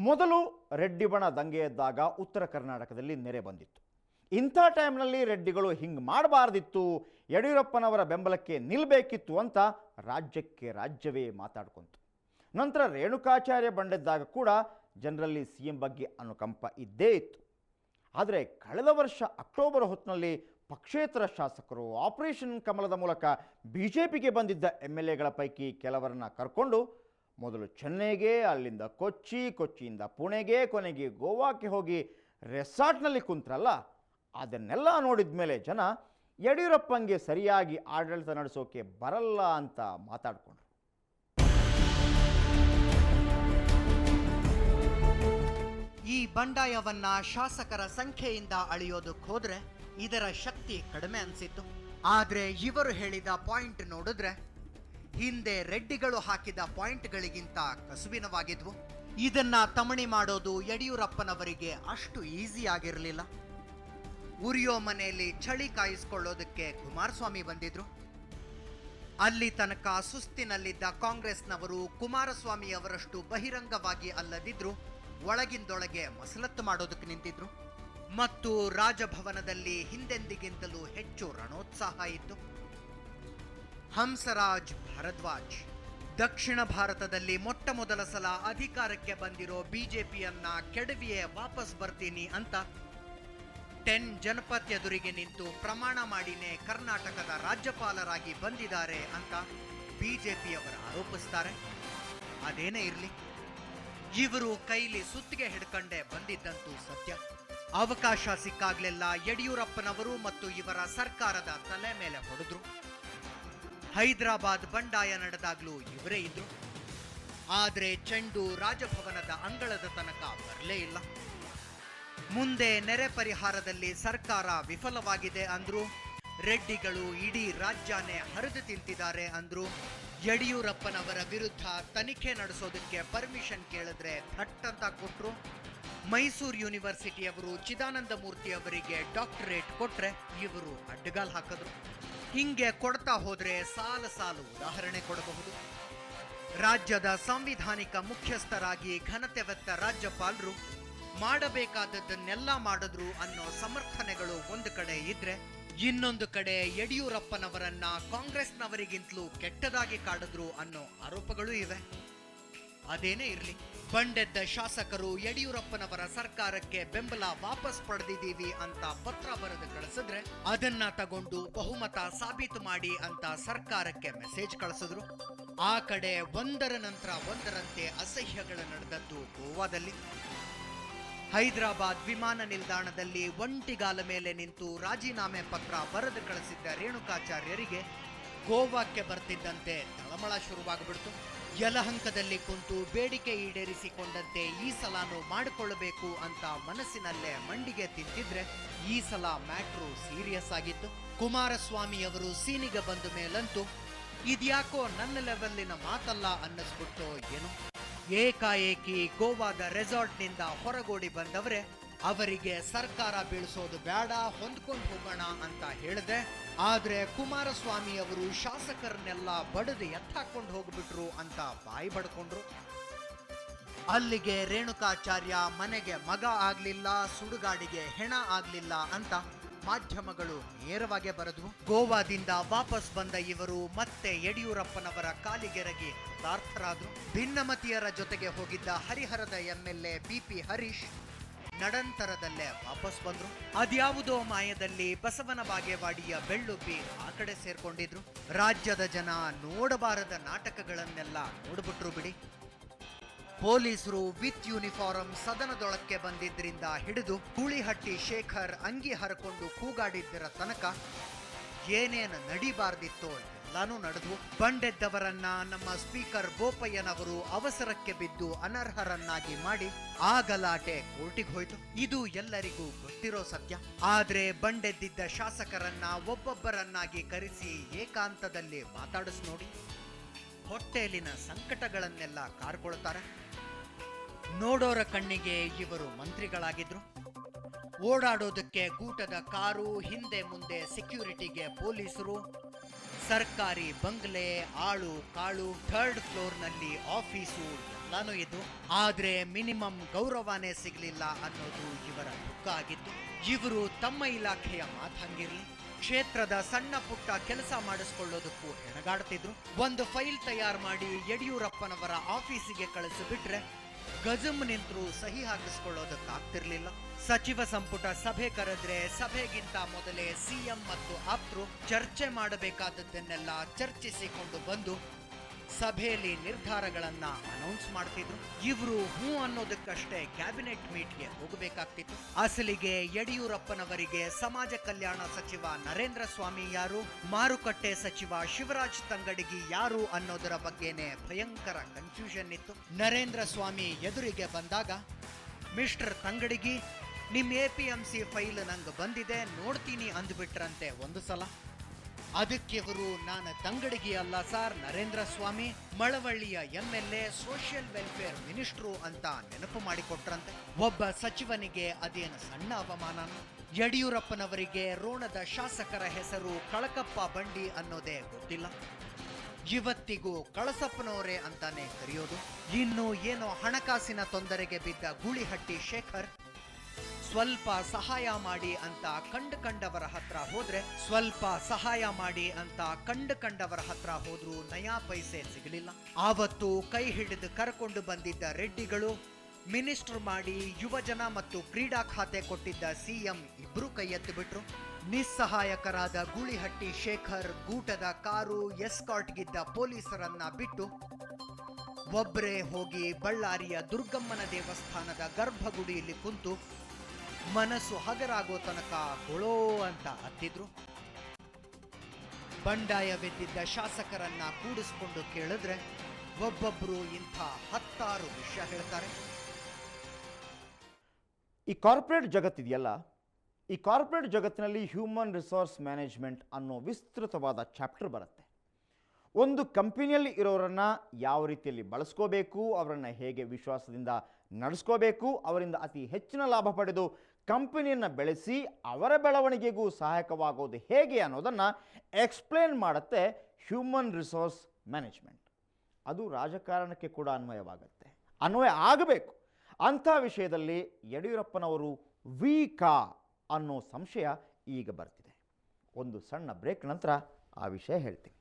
ಮೊದಲು ರೆಡ್ಡಿ ಬಣ ದಂಗೆ ಎದ್ದಾಗ ಉತ್ತರ ಕರ್ನಾಟಕದಲ್ಲಿ ನೆರೆ ಬಂದಿತ್ತು. ಇಂಥ ಟೈಮ್ನಲ್ಲಿ ರೆಡ್ಡಿಗಳು ಹಿಂಗೆ ಮಾಡಬಾರ್ದಿತ್ತು, ಯಡಿಯೂರಪ್ಪನವರ ಬೆಂಬಲಕ್ಕೆ ನಿಲ್ಲಬೇಕಿತ್ತು ಅಂತ ರಾಜ್ಯಕ್ಕೆ ರಾಜ್ಯವೇ ಮಾತಾಡ್ಕೊಂತು. ನಂತರ ರೇಣುಕಾಚಾರ್ಯ ಬಂಡೆದ್ದಾಗ ಕೂಡ ಜನರಲ್ಲಿ CM ಬಗ್ಗೆ ಅನುಕಂಪ ಇದ್ದೇ ಇತ್ತು. ಆದರೆ ಕಳೆದ ವರ್ಷ ಅಕ್ಟೋಬರ್ ಹೊತ್ತಿನಲ್ಲಿ ಪಕ್ಷೇತರ ಶಾಸಕರು ಆಪರೇಷನ್ ಕಮಲದ ಮೂಲಕ BJPಗೆ ಬಂದಿದ್ದ MLAಗಳ ಪೈಕಿ ಕೆಲವರನ್ನ ಕರ್ಕೊಂಡು ಮೊದಲು ಚೆನ್ನೈಗೆ, ಅಲ್ಲಿಂದ ಕೊಚ್ಚಿಯಿಂದ ಪುಣೆಗೆ, ಕೊನೆಗೆ ಗೋವಾಕ್ಕೆ ಹೋಗಿ ರೆಸಾರ್ಟ್ನಲ್ಲಿ ಕುಂತ್ರಲ್ಲ, ಅದನ್ನೆಲ್ಲ ನೋಡಿದ ಮೇಲೆ ಜನ ಯಡಿಯೂರಪ್ಪಂಗೆ ಸರಿಯಾಗಿ ಆಡಳಿತ ನಡೆಸೋಕೆ ಬರಲ್ಲ ಅಂತ ಮಾತಾಡಿಕೊಂಡ್ರು. ಈ ಬಂಡಾಯವನ್ನ ಶಾಸಕರ ಸಂಖ್ಯೆಯಿಂದ ಅಳೆಯೋದಕ್ಕೆ ಹೋದ್ರೆ ಇದರ ಶಕ್ತಿ ಕಡಿಮೆ ಅನ್ಸಿತ್ತು. ಆದ್ರೆ ಇವರು ಹೇಳಿದ ಪಾಯಿಂಟ್ ನೋಡಿದ್ರೆ ಹಿಂದೆ ರೆಡ್ಡಿಗಳು ಹಾಕಿದ ಪಾಯಿಂಟ್ಗಳಿಗಿಂತ ಕಸುವಿನವಾಗಿದ್ವು. ಇದನ್ನ ತಮಣಿ ಮಾಡೋದು ಯಡಿಯೂರಪ್ಪನವರಿಗೆ ಅಷ್ಟು ಈಸಿ ಆಗಿರಲಿಲ್ಲ. ಉರಿಯೋ ಮನೆಯಲ್ಲಿ ಚಳಿ ಕಾಯಿಸ್ಕೊಳ್ಳೋದಕ್ಕೆ ಕುಮಾರಸ್ವಾಮಿ ಬಂದಿದ್ರು. ಅಲ್ಲಿ ತನಕ ಸುಸ್ತಿನಲ್ಲಿದ್ದ ಕಾಂಗ್ರೆಸ್ನವರು ಕುಮಾರಸ್ವಾಮಿ ಅವರಷ್ಟು ಬಹಿರಂಗವಾಗಿ ಅಲ್ಲದಿದ್ರು ಒಳಗಿಂದೊಳಗೆ ಮಸಲತ್ತು ಮಾಡೋದಕ್ಕೆ ನಿಂತಿದ್ರು. ಮತ್ತು ರಾಜಭವನದಲ್ಲಿ ಹಿಂದೆಂದಿಗಿಂತಲೂ ಹೆಚ್ಚು ರಣೋತ್ಸಾಹ ಇತ್ತು. ಹಂಸರಾಜ್ ಭಾರದ್ವಾಜ್ ದಕ್ಷಿಣ ಭಾರತದಲ್ಲಿ ಮೊಟ್ಟ ಮೊದಲ ಸಲ ಅಧಿಕಾರಕ್ಕೆ ಬಂದಿರೋ BJPಯನ್ನ ಕೆಡವಿಯೇ ವಾಪಸ್ ಬರ್ತೀನಿ ಅಂತ 10 ಜನಪತ್ ಎದುರಿಗೆ ನಿಂತು ಪ್ರಮಾಣ ಮಾಡಿನೇ ಕರ್ನಾಟಕದ ರಾಜ್ಯಪಾಲರಾಗಿ ಬಂದಿದ್ದಾರೆ ಅಂತ BJPಯವರು ಆರೋಪಿಸ್ತಾರೆ. ಅದೇನೇ ಇರಲಿ, ಇವರು ಕೈಲಿ ಸುತ್ತಿಗೆ ಹಿಡ್ಕೊಂಡೇ ಬಂದಿದ್ದಂತೂ ಸತ್ಯ. ಅವಕಾಶ ಸಿಕ್ಕಾಗ್ಲೆಲ್ಲ ಯಡಿಯೂರಪ್ಪನವರು ಮತ್ತು ಇವರ ಸರ್ಕಾರದ ತಲೆ ಮೇಲೆ ಹೊಡೆದ್ರು. ಹೈದರಾಬಾದ್ ಬಂಡಾಯ ನಡೆದಾಗ್ಲೂ ಇವರೇ ಇದ್ರು. ಆದ್ರೆ ಚೆಂಡು ರಾಜಭವನದ ಅಂಗಳದ ತನಕ ಬರಲೇ ಇಲ್ಲ. ಮುಂದೆ ನೆರೆ ಪರಿಹಾರದಲ್ಲಿ ಸರ್ಕಾರ ವಿಫಲವಾಗಿದೆ ಅಂದ್ರು, ರೆಡ್ಡಿಗಳು ಇಡೀ ರಾಜ್ಯನೇ ಹರಿದು ತಿಂತಿದ್ದಾರೆ ಅಂದ್ರು. ಯಡಿಯೂರಪ್ಪನವರ ವಿರುದ್ಧ ತನಿಖೆ ನಡೆಸೋದಕ್ಕೆ ಪರ್ಮಿಷನ್ ಕೇಳಿದ್ರೆ ಥಟ್ ಅಂತ ಕೊಟ್ರು. ಮೈಸೂರು ಯೂನಿವರ್ಸಿಟಿಯವರು ಚಿದಾನಂದ ಮೂರ್ತಿ ಅವರಿಗೆ ಡಾಕ್ಟರೇಟ್ ಕೊಟ್ರೆ ಇವರು ಅಡ್ಡಗಾಲ್ ಹಾಕಿದ್ರು. ಹಿಂಗೆ ಕೊಡ್ತಾ ಹೋದ್ರೆ ಸಾಲು ಉದಾಹರಣೆ ಕೊಡಬಹುದು. ರಾಜ್ಯದ ಸಾಂವಿಧಾನಿಕ ಮುಖ್ಯಸ್ಥರಾಗಿ ಘನತೆವೆತ್ತ ರಾಜ್ಯಪಾಲರು ಮಾಡಬೇಕಾದದ್ದನ್ನೆಲ್ಲ ಮಾಡಿದ್ರು ಅನ್ನೋ ಸಮರ್ಥನೆಗಳು ಒಂದು ಕಡೆ ಇದ್ರೆ, ಇನ್ನೊಂದು ಕಡೆ ಯಡಿಯೂರಪ್ಪನವರನ್ನ ಕಾಂಗ್ರೆಸ್ನವರಿಗಿಂತಲೂ ಕೆಟ್ಟದಾಗಿ ಕಾಡಿದ್ರು ಅನ್ನೋ ಆರೋಪಗಳು ಇವೆ. ಅದೇನೇ ಇರಲಿ, ಬಂಡೆದ್ದ ಶಾಸಕರು ಯಡಿಯೂರಪ್ಪನವರ ಸರ್ಕಾರಕ್ಕೆ ಬೆಂಬಲ ವಾಪಸ್ ಪಡೆದಿದ್ದೀವಿ ಅಂತ ಪತ್ರ ಬರೆದು ಕಳಿಸಿದ್ರೆ ಅದನ್ನ ತಗೊಂಡು ಬಹುಮತ ಸಾಬೀತು ಮಾಡಿ ಅಂತ ಸರ್ಕಾರಕ್ಕೆ ಮೆಸೇಜ್ ಕಳಿಸಿದ್ರು. ಆ ಕಡೆ ಒಂದರ ನಂತರ ಒಂದರಂತೆ ಅಸಹ್ಯಗಳು ನಡೆದದ್ದು ಗೋವಾದಲ್ಲಿ. ಹೈದರಾಬಾದ್ ವಿಮಾನ ನಿಲ್ದಾಣದಲ್ಲಿ ಒಂಟಿಗಾಲ ಮೇಲೆ ನಿಂತು ರಾಜೀನಾಮೆ ಪತ್ರ ಬರೆದು ಕಳಿಸಿದ್ದ ರೇಣುಕಾಚಾರ್ಯರಿಗೆ ಗೋವಾಕ್ಕೆ ಬರ್ತಿದ್ದಂತೆ ತಳಮಳ ಶುರುವಾಗ್ಬಿಡ್ತು. ಯಲಹಂಕದಲ್ಲಿ ಕುಂತು ಬೇಡಿಕೆ ಈಡೇರಿಸಿಕೊಂಡಂತೆ ಈ ಸಲಾನು ಮಾಡಿಕೊಳ್ಳಬೇಕು ಅಂತ ಮನಸ್ಸಿನಲ್ಲೇ ಮಂಡಿಗೆ ತಿಂತಿದ್ರೆ ಈ ಸಲ ಮ್ಯಾಟ್ರು ಸೀರಿಯಸ್ ಆಗಿತ್ತು. ಕುಮಾರಸ್ವಾಮಿ ಅವರು ಸೀನಿಗೆ ಬಂದ ಮೇಲಂತೂ ಇದ್ಯಾಕೋ ನನ್ನ ಲೆವೆಲ್ಲಿನ ಮಾತಲ್ಲ ಅನ್ನಿಸ್ಬಿಟ್ಟೋ ಏನು. ಏಕಾಏಕಿ ಗೋವಾದ ರೆಸಾರ್ಟ್ನಿಂದ ಹೊರಗೋಡಿ ಬಂದವರೇ ಅವರಿಗೆ ಸರ್ಕಾರ ಬೀಳಿಸೋದು ಬೇಡ, ಹೊಂದ್ಕೊಂಡು ಹೋಗೋಣ ಅಂತ ಹೇಳಿದೆ. ಆದ್ರೆ ಕುಮಾರಸ್ವಾಮಿ ಅವರು ಶಾಸಕರನ್ನೆಲ್ಲ ಬಡದು ಎತ್ತಾಕೊಂಡು ಹೋಗ್ಬಿಟ್ರು ಅಂತ ಬಾಯಿ ಬಡ್ಕೊಂಡ್ರು. ಅಲ್ಲಿಗೆ ರೇಣುಕಾಚಾರ್ಯ ಮನೆಗೆ ಮಗ ಆಗ್ಲಿಲ್ಲ, ಸುಡುಗಾಡಿಗೆ ಹೆಣ ಆಗ್ಲಿಲ್ಲ ಅಂತ ಮಾಧ್ಯಮಗಳು ನೇರವಾಗಿ ಬರೆದ್ವು. ಗೋವಾದಿಂದ ವಾಪಸ್ ಬಂದ ಇವರು ಮತ್ತೆ ಯಡಿಯೂರಪ್ಪನವರ ಕಾಲಿಗೆರಗಿ ಕೃತಾರ್ಥರಾದ್ರು. ಭಿನ್ನಮತೀಯರ ಜೊತೆಗೆ ಹೋಗಿದ್ದ ಹರಿಹರದ MLA BP ಹರೀಶ್ ನಡಂತರದಲ್ಲೇ ವಾಪಸ್ ಬಂದ್ರು. ಅದ್ಯಾವುದೋ ಮಾಯದಲ್ಲಿ ಬಸವನ ಬಾಗೇವಾಡಿಯ ಬೆಳ್ಳುಬ್ಬಿ ಆ ಕಡೆ ಸೇರ್ಕೊಂಡಿದ್ರು. ರಾಜ್ಯದ ಜನ ನೋಡಬಾರದ ನಾಟಕಗಳನ್ನೆಲ್ಲ ನೋಡ್ಬಿಟ್ರು ಬಿಡಿ. ಪೊಲೀಸರು ವಿತ್ ಯೂನಿಫಾರ್ಮ್ ಸದನದೊಳಕ್ಕೆ ಬಂದಿದ್ರಿಂದ ಹಿಡಿದು ಹುಳಿಹಟ್ಟಿ ಶೇಖರ್ ಅಂಗಿ ಹರಕೊಂಡು ಕೂಗಾಡಿದ್ದರ ತನಕ ಏನೇನು ನಡಿಬಾರ್ದಿತ್ತೋ ಎಲ್ಲಾನು ನಡೆದ್ವು. ಬಂಡೆದ್ದವರನ್ನ ನಮ್ಮ ಸ್ಪೀಕರ್ ಬೋಪಯ್ಯನವರು ಅವಸರಕ್ಕೆ ಬಿದ್ದು ಅನರ್ಹರನ್ನಾಗಿ ಮಾಡಿ ಆ ಗಲಾಟೆ ಕೋರ್ಟಿಗೆ ಹೋಯ್ತು. ಇದು ಎಲ್ಲರಿಗೂ ಗೊತ್ತಿರೋ ಸತ್ಯ. ಆದ್ರೆ ಬಂಡೆದ್ದಿದ್ದ ಶಾಸಕರನ್ನ ಒಬ್ಬೊಬ್ಬರನ್ನಾಗಿ ಕರೆಸಿ ಏಕಾಂತದಲ್ಲಿ ಮಾತಾಡಿಸ್ ನೋಡಿ, ಹೊಟ್ಟೆಲಿನ ಸಂಕಟಗಳನ್ನೆಲ್ಲ ಕಾರ್ಕೊಳ್ತಾರೆ. ನೋಡೋರ ಕಣ್ಣಿಗೆ ಇವರು ಮಂತ್ರಿಗಳಾಗಿದ್ರು. ಓಡಾಡೋದಕ್ಕೆ ಗೂಟದ ಕಾರು, ಹಿಂದೆ ಮುಂದೆ ಸೆಕ್ಯೂರಿಟಿಗೆ ಪೊಲೀಸರು, ಸರ್ಕಾರಿ ಬಂಗ್ಲೆ, ಆಳು ಕಾಳು, 3rd ಫ್ಲೋರ್ನಲ್ಲಿ ಆಫೀಸು ಎಲ್ಲಾನು ಇದ್ದು, ಆದ್ರೆ ಮಿನಿಮಮ್ ಗೌರವನೇ ಸಿಗಲಿಲ್ಲ ಅನ್ನೋದು ಇವರ ದುಃಖ ಆಗಿತ್ತು. ಇವರು ತಮ್ಮ ಇಲಾಖೆಯ ಮಾತಂಗಿರ್ಲಿ, ಕ್ಷೇತ್ರದ ಸಣ್ಣ ಪುಟ್ಟ ಕೆಲಸ ಮಾಡಿಸ್ಕೊಳ್ಳೋದಕ್ಕೂ ಹೆಣಗಾಡ್ತಿದ್ರು. ಒಂದು ಫೈಲ್ ತಯಾರು ಮಾಡಿ ಯಡಿಯೂರಪ್ಪನವರ ಆಫೀಸಿಗೆ ಕಳಿಸಿಬಿಟ್ರೆ ಗಜಮ್ ನಿಂತರೂ ಸಹಿ ಹಾಕಿಸ್ಕೊಳ್ಳೋದಕ್ಕಾಗ್ತಿರ್ಲಿಲ್ಲ. ಸಚಿವ ಸಂಪುಟ ಸಭೆ ಕರೆದ್ರೆ ಸಭೆಗಿಂತ ಮೊದಲೇ ಸಿಎಂ ಮತ್ತು ಆಪ್ತರು ಚರ್ಚೆ ಮಾಡಬೇಕಾದದ್ದನ್ನೆಲ್ಲ ಚರ್ಚಿಸಿಕೊಂಡು ಬಂದು ಸಭೆಯಲ್ಲಿ ನಿರ್ಧಾರಗಳನ್ನ ಅನೌನ್ಸ್ ಮಾಡ್ತಿದ್ರು. ಇವರು ಹೂ ಅನ್ನೋದಕ್ಕಷ್ಟೇ ಕ್ಯಾಬಿನೆಟ್ ಮೀಟ್ಗೆ ಹೋಗಬೇಕಾಗ್ತಿತ್ತು. ಅಸಲಿಗೆ ಯಡಿಯೂರಪ್ಪನವರಿಗೆ ಸಮಾಜ ಕಲ್ಯಾಣ ಸಚಿವ ನರೇಂದ್ರ ಸ್ವಾಮಿ ಯಾರು, ಮಾರುಕಟ್ಟೆ ಸಚಿವ ಶಿವರಾಜ್ ತಂಗಡಗಿ ಯಾರು ಅನ್ನೋದರ ಬಗ್ಗೆನೇ ಭಯಂಕರ ಕನ್ಫ್ಯೂಷನ್ ಇತ್ತು. ನರೇಂದ್ರ ಸ್ವಾಮಿ ಎದುರಿಗೆ ಬಂದಾಗ, ಮಿಸ್ಟರ್ ತಂಗಡಗಿ, ನಿಮ್ APMC ಫೈಲ್ ನಂಗೆ ಬಂದಿದೆ, ನೋಡ್ತೀನಿ ಅಂದ್ಬಿಟ್ರಂತೆ ಒಂದು ಸಲ. ಅದಕ್ಕಿವರು, ನಾನು ತಂಗಡಗಿ ಅಲ್ಲ sir, Narendra Swamy, ಮಳವಳ್ಳಿಯ MLA, social welfare minister ಅಂತ ನೆನಪು ಮಾಡಿಕೊಟ್ರಂತೆ. ಒಬ್ಬ ಸಚಿವನಿಗೆ ಅದೇನು ಸಣ್ಣ ಅವಮಾನ? ಯಡಿಯೂರಪ್ಪನವರಿಗೆ ರೋಣದ ಶಾಸಕರ ಹೆಸರು ಕಳಕಪ್ಪ ಬಂಡಿ ಅನ್ನೋದೇ ಗೊತ್ತಿಲ್ಲ. ಇವತ್ತಿಗೂ ಕಳಸಪ್ಪನವರೇ ಅಂತಾನೆ ಕರೆಯೋದು. ಇನ್ನು ಏನೋ ಹಣಕಾಸಿನ ತೊಂದರೆಗೆ ಬಿದ್ದ ಗೂಳಿಹಟ್ಟಿ ಶೇಖರ್ ಸ್ವಲ್ಪ ಸಹಾಯ ಮಾಡಿ ಅಂತ ಕಂಡವರ ಹತ್ರ ಹೋದ್ರೆ, ಸ್ವಲ್ಪ ಸಹಾಯ ಮಾಡಿ ಅಂತ ಕಂಡವರ ಹತ್ರ ಹೋದ್ರೂ ನಯಾ ಪೈಸೆ ಸಿಗಲಿಲ್ಲ. ಆವತ್ತು ಕೈ ಹಿಡಿದು ಕರ್ಕೊಂಡು ಬಂದಿದ್ದ ರೆಡ್ಡಿಗಳು ಮಿನಿಸ್ಟರ್ ಮಾಡಿ ಯುವಜನ ಮತ್ತು ಕ್ರೀಡಾ ಖಾತೆ ಕೊಟ್ಟಿದ್ದ ಸಿಎಂ ಇಬ್ರು ಕೈ ಎತ್ತು ಬಿಟ್ರು. ನಿಸ್ಸಹಾಯಕರಾದ ಗೂಳಿಹಟ್ಟಿ ಶೇಖರ್ ಗೂಟದ ಕಾರು ಎಸ್ಕಾರ್ಟ್ಗಿದ್ದ ಪೊಲೀಸರನ್ನ ಬಿಟ್ಟು ಒಬ್ಬರೇ ಹೋಗಿ ಬಳ್ಳಾರಿಯ ದುರ್ಗಮ್ಮನ ದೇವಸ್ಥಾನದ ಗರ್ಭಗುಡಿಯಲ್ಲಿ ಕುಂತು ಮನಸ್ಸು ಹಗರಾಗೋ ತನಕ ಹೊಳೋ ಅಂತ ಹತ್ತಿದ್ರು. ಬಂಡಾಯವೆದ್ದಿದ್ದ ಶಾಸಕರನ್ನ ಕೂಡಿಸ್ಕೊಂಡು ಕೇಳಿದ್ರೆ ಒಬ್ಬೊಬ್ರು ಇಂಥ 10 ವಿಷಯ ಹೇಳ್ತಾರೆ. ಈ ಕಾರ್ಪೊರೇಟ್ ಜಗತ್ತಿದೆಯಲ್ಲ, ಈ ಕಾರ್ಪೊರೇಟ್ ಜಗತ್ತಿನಲ್ಲಿ ಹ್ಯೂಮನ್ ರಿಸೋರ್ಸ್ ಮ್ಯಾನೇಜ್ಮೆಂಟ್ ಅನ್ನೋ ವಿಸ್ತೃತವಾದ ಚಾಪ್ಟರ್ ಬರುತ್ತೆ. ಒಂದು ಕಂಪನಿಯಲ್ಲಿ ಇರೋರನ್ನು ಯಾವ ರೀತಿಯಲ್ಲಿ ಬಳಸ್ಕೋಬೇಕು, ಅವರನ್ನು ಹೇಗೆ ವಿಶ್ವಾಸದಿಂದ ನಡೆಸ್ಕೋಬೇಕು, ಅವರಿಂದ ಅತಿ ಹೆಚ್ಚಿನ ಲಾಭ ಪಡೆದು ಕಂಪನಿಯನ್ನು ಬೆಳೆಸಿ ಅವರ ಬೆಳವಣಿಗೆಗೂ ಸಹಾಯಕವಾಗೋದು ಹೇಗೆ ಅನ್ನೋದನ್ನು ಎಕ್ಸ್ಪ್ಲೇನ್ ಮಾಡುತ್ತೆ ಹ್ಯೂಮನ್ ರಿಸೋರ್ಸ್ ಮ್ಯಾನೇಜ್ಮೆಂಟ್. ಅದು ರಾಜಕಾರಣಕ್ಕೆ ಕೂಡ ಅನ್ವಯ ಆಗಬೇಕು. ಅಂಥ ವಿಷಯದಲ್ಲಿ ಯಡಿಯೂರಪ್ಪನವರು ವೀಕಾ ಅನ್ನೋ ಸಂಶಯ ಈಗ ಬರ್ತಿದೆ. ಒಂದು ಸಣ್ಣ ಬ್ರೇಕ್ ನಂತರ ಆ ವಿಷಯ ಹೇಳ್ತೀನಿ.